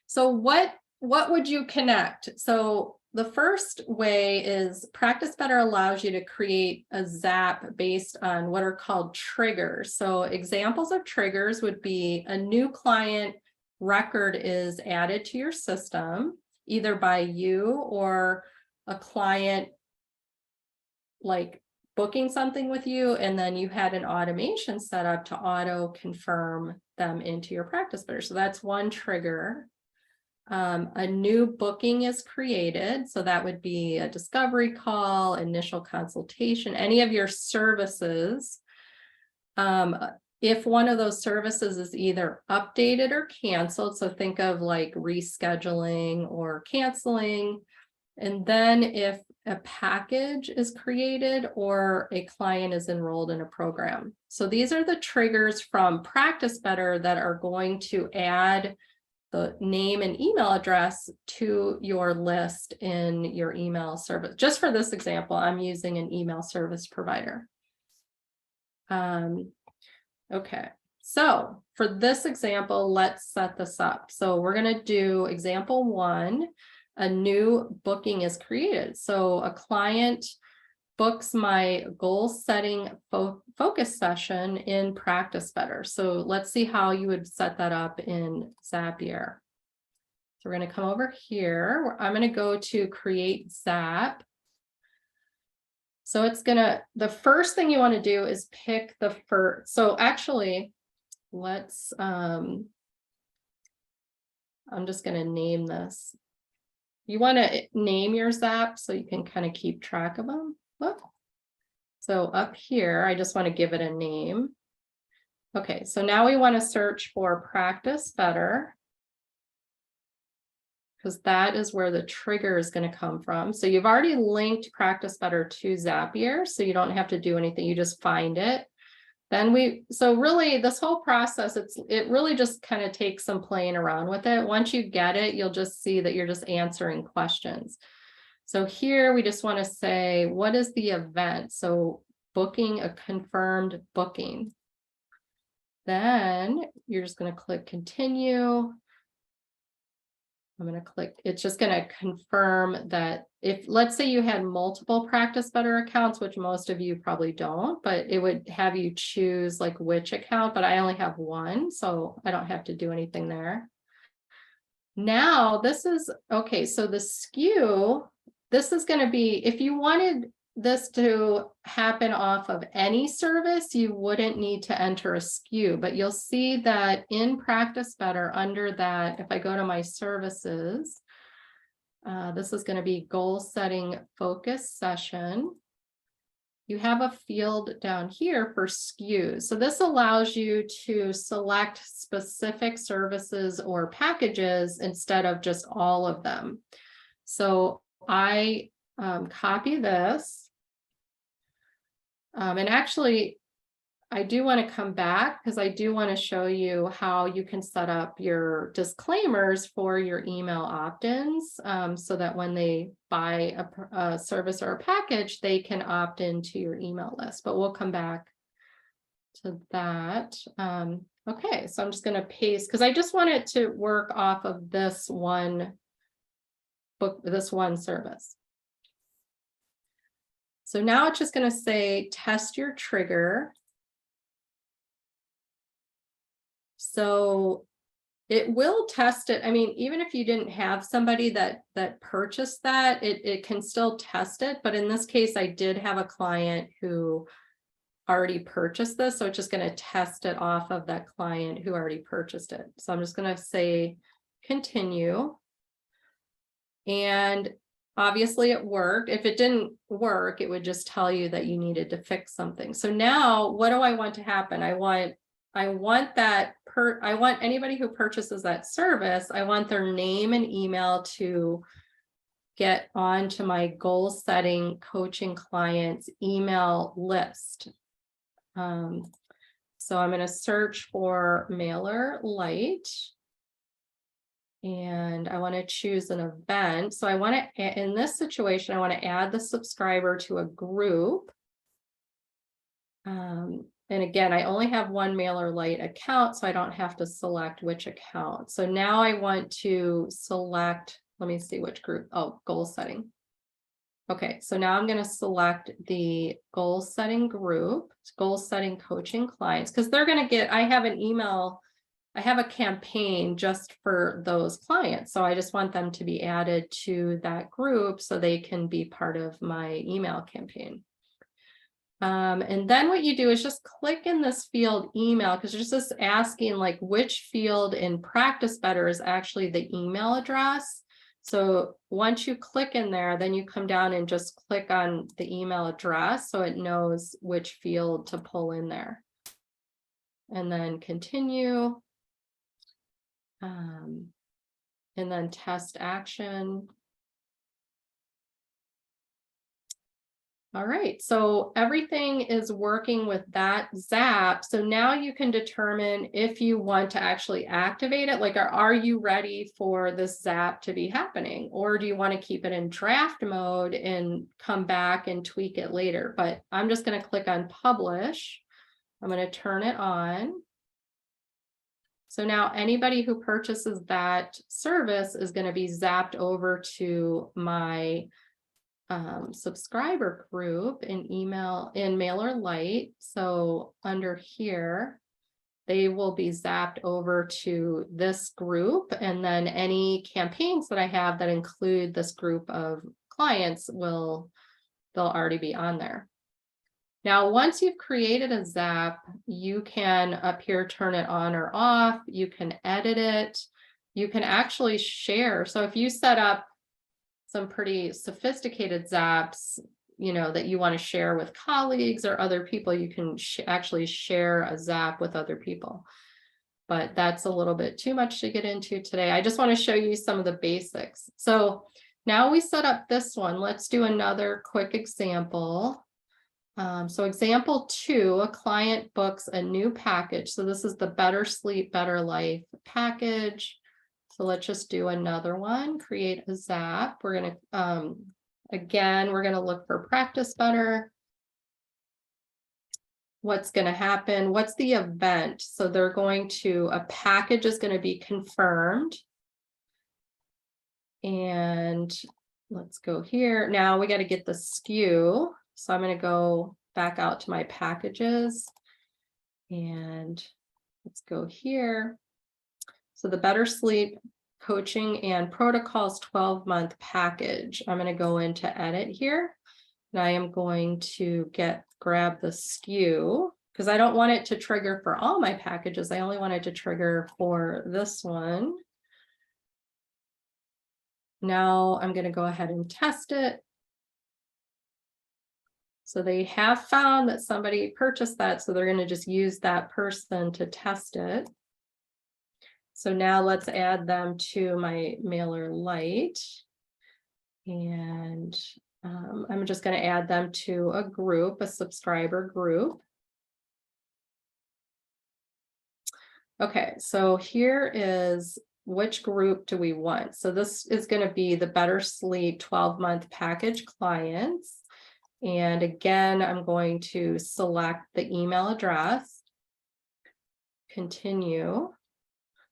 So what would you connect? So the first way is Practice Better allows you to create a Zap based on what are called triggers. So examples of triggers would be a new client record is added to your system, either by you or a client like booking something with you, and then you had an automation set up to auto confirm them into your Practice Better. So that's one trigger. A new booking is created. So that would be a discovery call, initial consultation, any of your services. If one of those services is either updated or canceled, so think of like rescheduling or canceling. And then if a package is created or a client is enrolled in a program. So these are the triggers from Practice Better that are going to add the name and email address to your list in your email service. Just for this example, I'm using an email service provider. Okay, so for this example, let's set this up. So we're going to do example 1. A new booking is created. So a client books my goal setting focus session in Practice Better. So let's see how you would set that up in Zapier. So we're going to come over here. I'm going to go to create Zap. So it's the first thing you want to do is pick the first. So actually, let's, I'm just going to name this. You want to name your Zap so you can kind of keep track of them. Look. So up here, I just want to give it a name. Okay, so now we want to search for Practice Better, because that is where the trigger is going to come from. So you've already linked Practice Better to Zapier, so you don't have to do anything. You just find it. Then so really this whole process, it really just kind of takes some playing around with it. Once you get it, you'll just see that you're just answering questions. So here we just want to say, what is the event? So booking a confirmed booking. Then you're just going to click continue. I'm going to click, it's just going to confirm that if, let's say you had multiple Practice Better accounts, which most of you probably don't, but it would have you choose like which account, but I only have one, so I don't have to do anything there. Now this is, okay, so the SKU, this is going to be, if you wanted this to happen off of any service, you wouldn't need to enter a SKU, but you'll see that in Practice Better under that, if I go to my services, this is going to be goal setting focus session. You have a field down here for SKUs. So this allows you to select specific services or packages instead of just all of them. So I copy this. And actually, I do want to come back because I do want to show you how you can set up your disclaimers for your email opt-ins so that when they buy a service or a package, they can opt into your email list. But we'll come back to that. Okay, so I'm just going to paste because I just want it to work off of this one book, this one service. So now it's just going to say test your trigger. So it will test it. I mean, even if you didn't have somebody that purchased that, it can still test it. But in this case, I did have a client who already purchased this. So it's just going to test it off of that client who already purchased it. So I'm just going to say continue. And obviously it worked. If it didn't work, it would just tell you that you needed to fix something. So now what do I want to happen? I want anybody who purchases that service, I want their name and email to get onto my goal setting coaching clients email list. So I'm going to search for MailerLite. And I want to choose an event. So I want to, in this situation, I want to add the subscriber to a group. And again, I only have one MailerLite account, so I don't have to select which account. So now I want to select, let me see which group. Oh, goal setting. Okay, so now I'm going to select the goal setting group, goal setting coaching clients, because they're going to get, I have an email, I have a campaign just for those clients. So I just want them to be added to that group so they can be part of my email campaign. And then what you do is just click in this field email, because it's just asking like which field in Practice Better is actually the email address. So once you click in there, then you come down and just click on the email address so it knows which field to pull in there. And then continue. And then test action. All right, so everything is working with that Zap. So now you can determine if you want to actually activate it. Like, are you ready for this Zap to be happening? Or do you want to keep it in draft mode and come back and tweak it later? But I'm just going to click on publish. I'm going to turn it on. So now anybody who purchases that service is going to be zapped over to my subscriber group in MailerLite. So under here, they will be zapped over to this group. And then any campaigns that I have that include this group of clients they'll already be on there. Now, once you've created a Zap, you can up here turn it on or off. You can edit it. You can actually share. So if you set up some pretty sophisticated Zaps, that you want to share with colleagues or other people, you can actually share a Zap with other people. But that's a little bit too much to get into today. I just want to show you some of the basics. So now we set up this one. Let's do another quick example. So example 2, a client books a new package. So this is the Better Sleep, Better Life package. So let's just do another one, create a Zap. We're going to, again, we're going to look for Practice Better. What's going to happen? What's the event? So they're going to, a package is going to be confirmed. And let's go here. Now we got to get the SKU. So I'm going to go back out to my packages and let's go here. So the Better Sleep Coaching and Protocols 12-month package. I'm going to go into edit here and I am going to grab the SKU because I don't want it to trigger for all my packages. I only want it to trigger for this one. Now I'm going to go ahead and test it. So they have found that somebody purchased that, so they're going to just use that person to test it. So now let's add them to my MailerLite. And I'm just going to add them to a group, a subscriber group. Okay, so here is which group do we want? So this is going to be the Better Sleep 12-month package clients. And again, I'm going to select the email address, continue.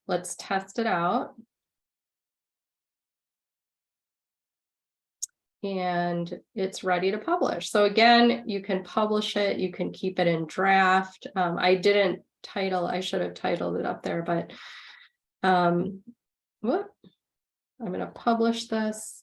Let's test it out. And it's ready to publish. So again, you can publish it. You can keep it in draft. I didn't title, I should have titled it up there, but Whoop, I'm going to publish this.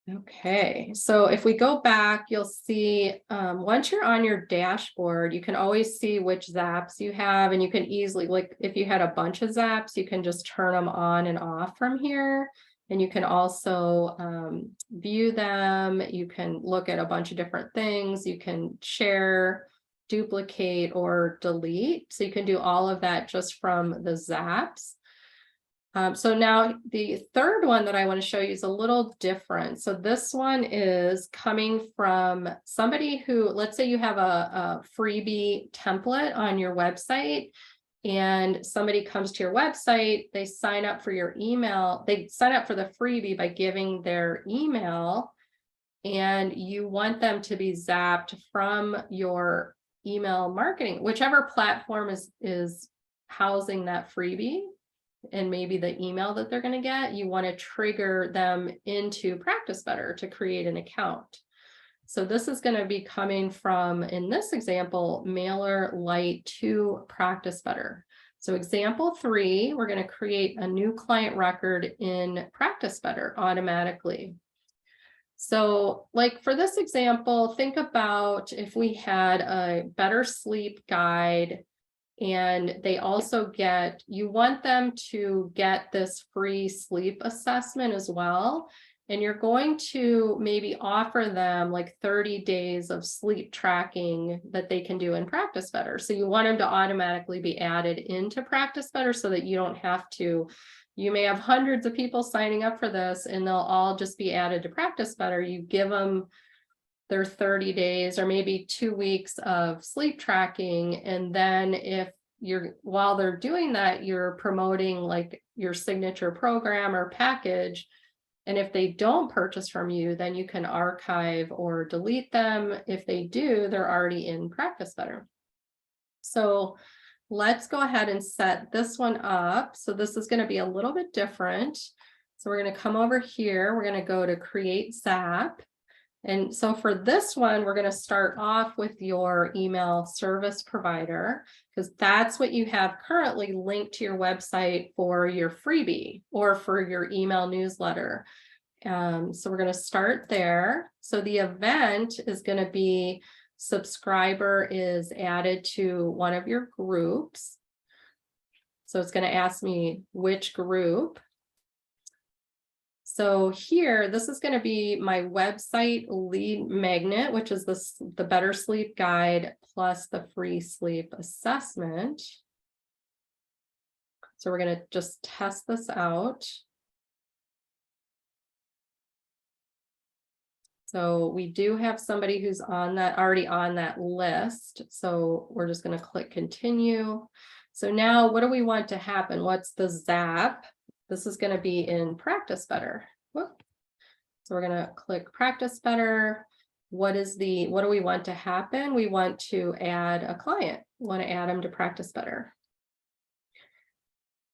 Okay, so if we go back, you'll see once you're on your dashboard, you can always see which zaps you have, and you can easily, like if you had a bunch of zaps, you can just turn them on and off from here. And you can also view them. You can look at a bunch of different things. You can share, duplicate, or delete. So you can do all of that just from the zaps. So now the third one that I want to show you is a little different. So this one is coming from somebody who, let's say you have a freebie template on your website, and somebody comes to your website, they sign up for your email, they sign up for the freebie by giving their email, and you want them to be zapped from your email marketing, whichever platform is housing that freebie. And maybe the email that they're going to get, you want to trigger them into Practice Better to create an account. So this is going to be coming from, in this example, MailerLite to Practice Better. So example 3, we're going to create a new client record in Practice Better automatically. So like for this example, think about if we had a better sleep guide, and they also get, you want them to get this free sleep assessment as well. And you're going to maybe offer them like 30 days of sleep tracking that they can do in Practice Better. So you want them to automatically be added into Practice Better so that you don't have to, you may have hundreds of people signing up for this and they'll all just be added to Practice Better. You give them their 30 days or maybe 2 weeks of sleep tracking. And then if while they're doing that, you're promoting like your signature program or package. And if they don't purchase from you, then you can archive or delete them. If they do, they're already in Practice Better. So let's go ahead and set this one up. So this is going to be a little bit different. So we're going to come over here. We're going to go to Create Zap. And so for this one, we're going to start off with your email service provider, because that's what you have currently linked to your website for your freebie or for your email newsletter. So we're going to start there. So the event is going to be subscriber is added to one of your groups. So it's going to ask me which group. So here, this is going to be my website lead magnet, which is the Better Sleep Guide plus the free sleep assessment. So we're going to just test this out. So we do have somebody who's on that, already on that list. So we're just going to click continue. So now what do we want to happen? What's the zap? This is going to be in Practice Better. Whoop. So we're going to click Practice Better. What do we want to happen? We want to add a client. We want to add them to Practice Better.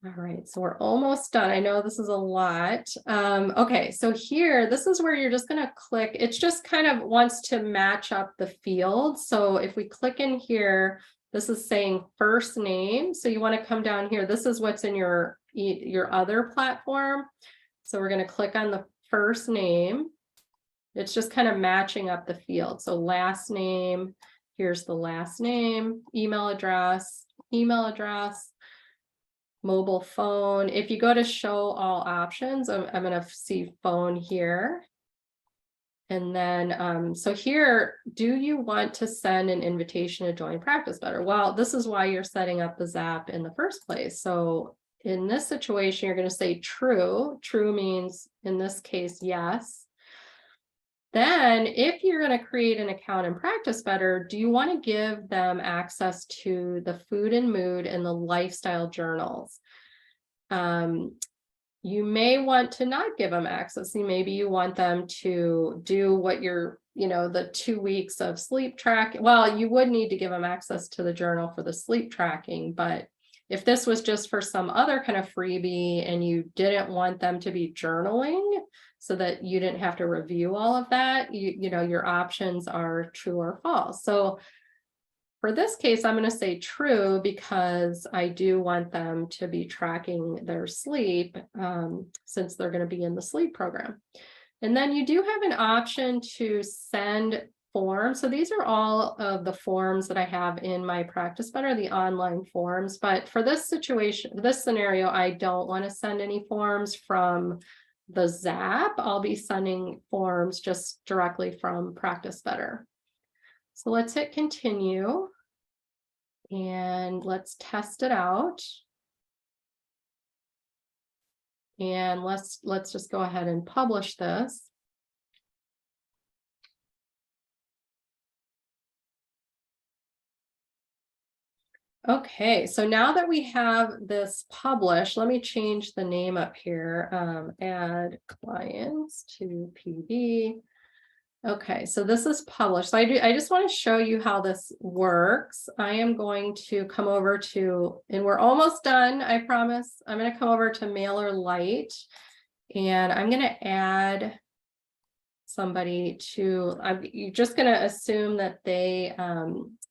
All right, so we're almost done. I know this is a lot. Okay, so here, this is where you're just going to click. It's just kind of wants to match up the field. So if we click in here, this is saying first name. So you want to come down here. This is what's in your other platform. So we're going to click on the first name. It's just kind of matching up the field. So last name, here's the last name, email address, mobile phone. If you go to show all options, I'm going to see phone here. And then, so here, do you want to send an invitation to join Practice Better? Well, this is why you're setting up the Zap in the first place. So in this situation, you're going to say true. True means, in this case, yes. Then if you're going to create an account in Practice Better, do you want to give them access to the food and mood and the lifestyle journals? You may want to not give them access. Maybe you want them to do what you're, the 2 weeks of sleep track. Well, you would need to give them access to the journal for the sleep tracking, but if this was just for some other kind of freebie and you didn't want them to be journaling so that you didn't have to review all of that, your options are true or false. So For this case, I'm going to say true because I do want them to be tracking their sleep since they're going to be in the sleep program. And then you do have an option to send forms. So these are all of the forms that I have in my Practice Better, the online forms. But for this situation, this scenario, I don't want to send any forms from the Zap. I'll be sending forms just directly from Practice Better. So let's hit continue and let's test it out. And let's just go ahead and publish this. Okay, so now that we have this published, let me change the name up here. Add clients to PD. Okay, so this is published. So I just want to show you how this works. I am going to come over to, and we're almost done, I promise. I'm going to come over to MailerLite, and I'm going to add somebody to, you're just going to assume that they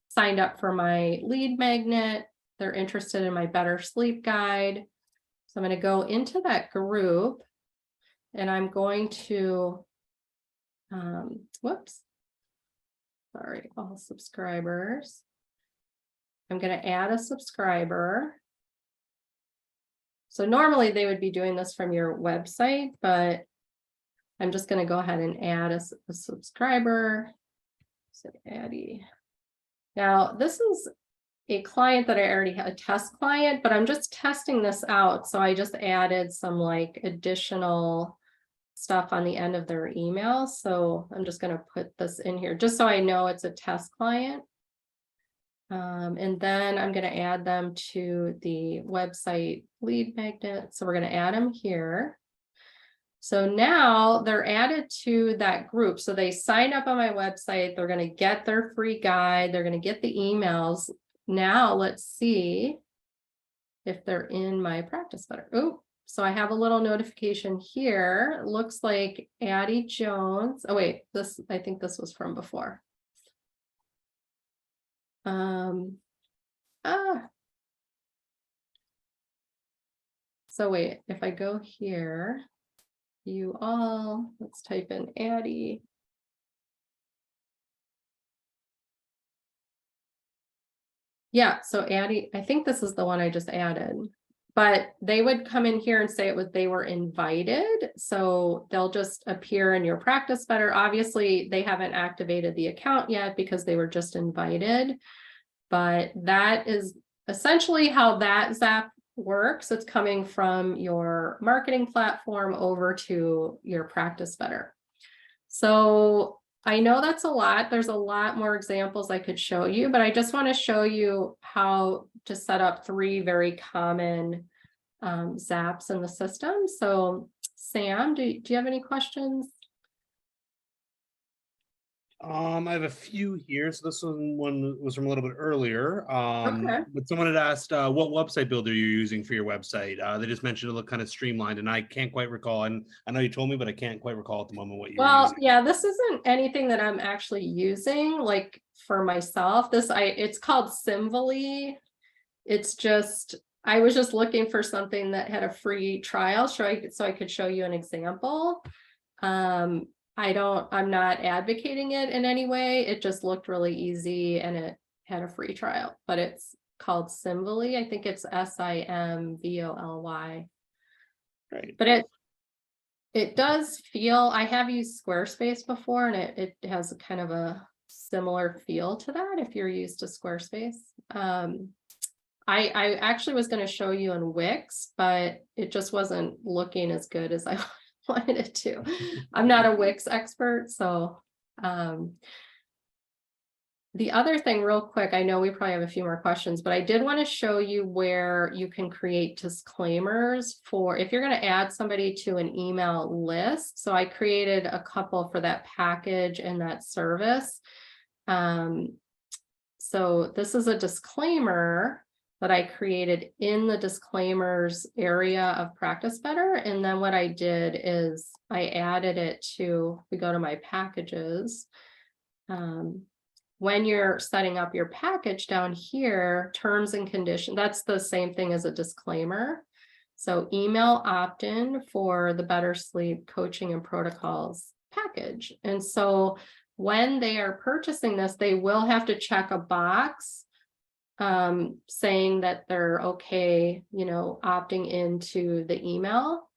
signed up for my lead magnet. They're interested in my Better Sleep Guide. So I'm going to go into that group, and I'm going to whoops, sorry, all subscribers. I'm going to add a subscriber. So normally they would be doing this from your website, but I'm just going to go ahead and add a subscriber. So Addie. Now this is a client that I already had, a test client, but I'm just testing this out. So I just added some like additional stuff on the end of their email. So I'm just going to put this in here just so I know it's a test client. And then I'm going to add them to the website lead magnet. So we're going to add them here. So now they're added to that group. So they sign up on my website. They're going to get their free guide. They're going to get the emails. Now let's see if they're in my Practice Better. Oh, so I have a little notification here. It looks like Addie Jones. Oh wait, I think this was from before. So wait, if I go here, let's type in Addie. Yeah, so Addie, I think this is the one I just added. But they would come in here and say they were invited. So they'll just appear in your Practice Better. Obviously, they haven't activated the account yet because they were just invited. But that is essentially how that Zap works. It's coming from your marketing platform over to your Practice Better. So I know that's a lot. There's a lot more examples I could show you, but I just want to show you how to set up 3 very common Zaps in the system. So Sam, do you have any questions? I have a few here. So this one was from a little bit earlier. Okay. But someone had asked what website builder you're using for your website. They just mentioned it looked kind of streamlined, and I can't quite recall. And I know you told me, but I can't quite recall at the moment what you were using. Yeah, this isn't anything that I'm actually using like for myself. It's called Simvally. It's just, I was just looking for something that had a free trial so I could show you an example. I'm not advocating it in any way. It just looked really easy and it had a free trial, but it's called Simvally. I think it's Simvoly. Right. But it does feel, I have used Squarespace before, and it has a kind of a similar feel to that if you're used to Squarespace. I actually was going to show you in Wix, but it just wasn't looking as good as I wanted it to. I'm not a Wix expert, so the other thing real quick, I know we probably have a few more questions, but I did want to show you where you can create disclaimers for if you're going to add somebody to an email list. So I created a couple for that package and that service. So this is a disclaimer that I created in the disclaimers area of Practice Better. And then what I did is I added it to, we go to my packages. when you're setting up your package down here, terms and conditions, that's the same thing as a disclaimer. So email opt-in for the Better Sleep coaching and protocols package. And so when they are purchasing this, they will have to check a box saying that they're okay, opting into the email.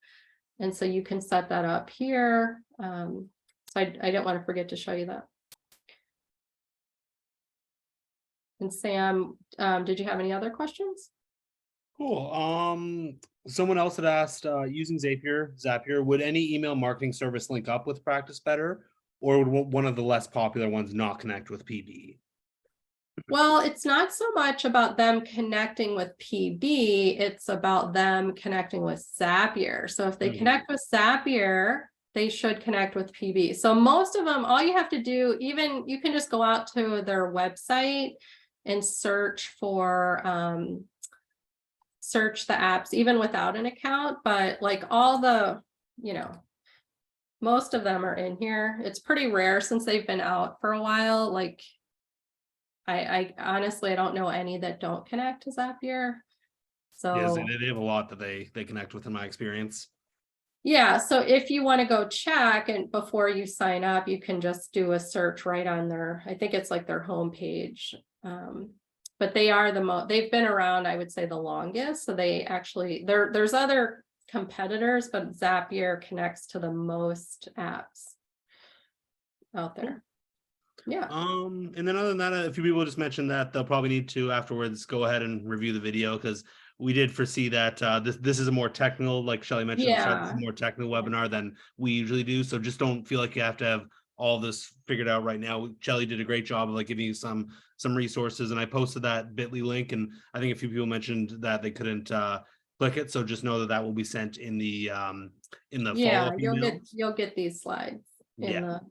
And so you can set that up here. So I didn't want to forget to show you that. And Sam, did you have any other questions? Cool. Someone else had asked, using Zapier, would any email marketing service link up with Practice Better, or would one of the less popular ones not connect with PB? Well, it's not so much about them connecting with PB, it's about them connecting with Zapier. So if they connect with Zapier, they should connect with PB. So most of them, all you have to do, even you can just go out to their website and search for search the apps even without an account, but like all the, most of them are in here. It's pretty rare since they've been out for a while. Like I honestly, I don't know any that don't connect to Zapier. So yes, they have a lot that they connect with in my experience. Yeah, so if you want to go check and before you sign up, you can just do a search right on their, I think it's like their homepage. But they are they've been around, I would say, the longest. So they actually, there's other competitors, but Zapier connects to the most apps out there. Yeah. And then other than that, a few people just mentioned that they'll probably need to afterwards go ahead and review the video, because we did foresee that this is a more technical, like Shelley mentioned, this is a more technical webinar than we usually do. So just don't feel like you have to have all this figured out right now. Shelley did a great job of like giving you some resources, and I posted that bit.ly link, and I think a few people mentioned that they couldn't click it. So just know that will be sent in the follow-up email. You'll get these slides in the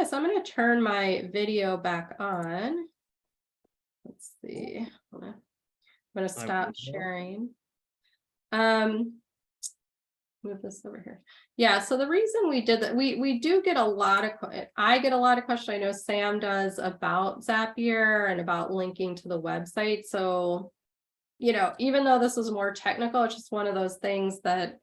so I'm going to turn my video back on. Let's see. I'm going to stop sharing. Move this over here. Yeah, so the reason we did that, we do get a lot of, I get a lot of questions. I know Sam does about Zapier and about linking to the website. So, even though this is more technical, it's just one of those things that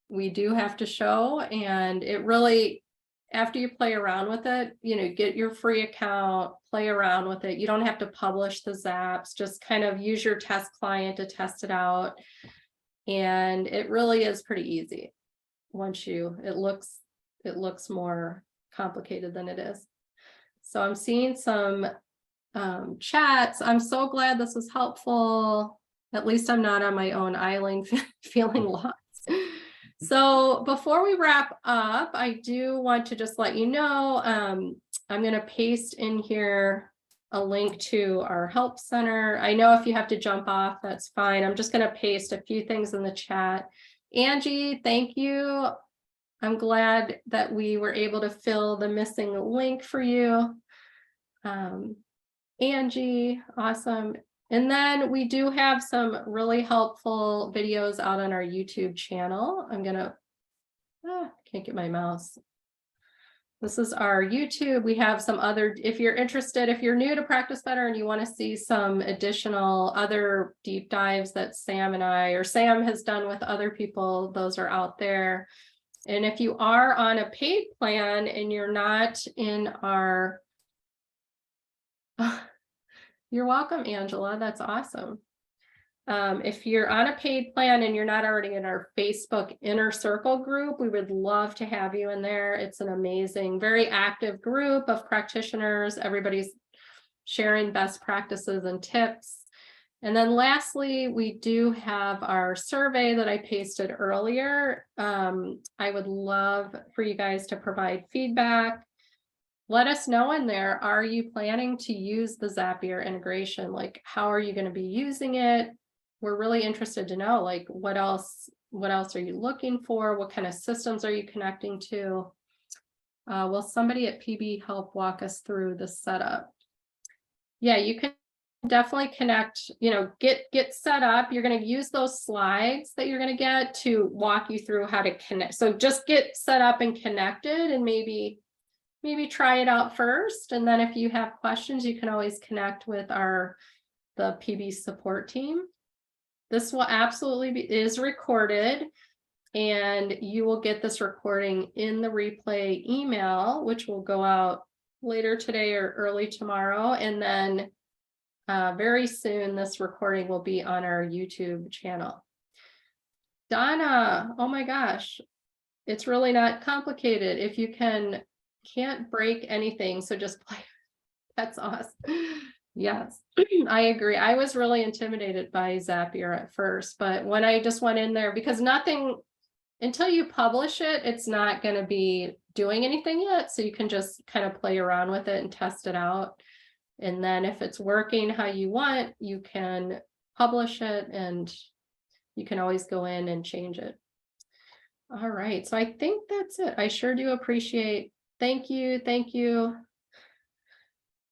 we do have to show. And it really, after you play around with it, get your free account, play around with it. You don't have to publish the zaps, just kind of use your test client to test it out. And it really is pretty easy. Once it looks more complicated than it is. So I'm seeing some chats. I'm so glad this was helpful. At least I'm not on my own island feeling lost. So before we wrap up, I do want to just let you know, I'm going to paste in here a link to our help center. I know if you have to jump off, that's fine. I'm just going to paste a few things in the chat. Angie, thank you. I'm glad that we were able to fill the missing link for you. Angie, awesome. And then we do have some really helpful videos out on our YouTube channel. I'm gonna, can't get my mouse. This is our YouTube. We have some other, if you're interested, if you're new to Practice Better and you want to see some additional other deep dives that Sam and I, or Sam has done with other people, those are out there. And if you are on a paid plan and you're not in our, you're welcome, Angela, that's awesome. If you're on a paid plan and you're not already in our Facebook inner circle group, we would love to have you in there. It's an amazing, very active group of practitioners. Everybody's sharing best practices and tips. And then lastly, we do have our survey that I pasted earlier. I would love for you guys to provide feedback. Let us know in there, are you planning to use the Zapier integration? Like, how are you going to be using it? We're really interested to know, like, what else are you looking for? What kind of systems are you connecting to? Will somebody at PB help walk us through the setup? Yeah, you can definitely connect, get set up. You're going to use those slides that you're going to get to walk you through how to connect. So just get set up and connected, and maybe maybe try it out first. And then if you have questions, you can always connect with the PB support team. This will absolutely is recorded, and you will get this recording in the replay email, which will go out later today or early tomorrow. And then very soon, this recording will be on our YouTube channel. Donna, oh my gosh, it's really not complicated. If you can't break anything, so just play. That's awesome. Yes, I agree. I was really intimidated by Zapier at first, but when I just went in there, because nothing, until you publish it, it's not going to be doing anything yet. So you can just kind of play around with it and test it out. And then if it's working how you want, you can publish it, and you can always go in and change it. All right, so I think that's it. I sure do appreciate. Thank you. Thank you.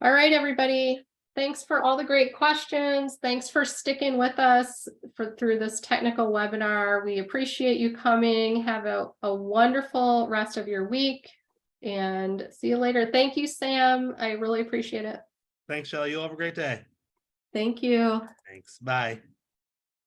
All right, everybody. Thanks for all the great questions. Thanks for sticking with us through this technical webinar. We appreciate you coming. Have a wonderful rest of your week, and see you later. Thank you, Sam. I really appreciate it. Thanks, Shelley. You'll have a great day. Thank you. Thanks. Bye.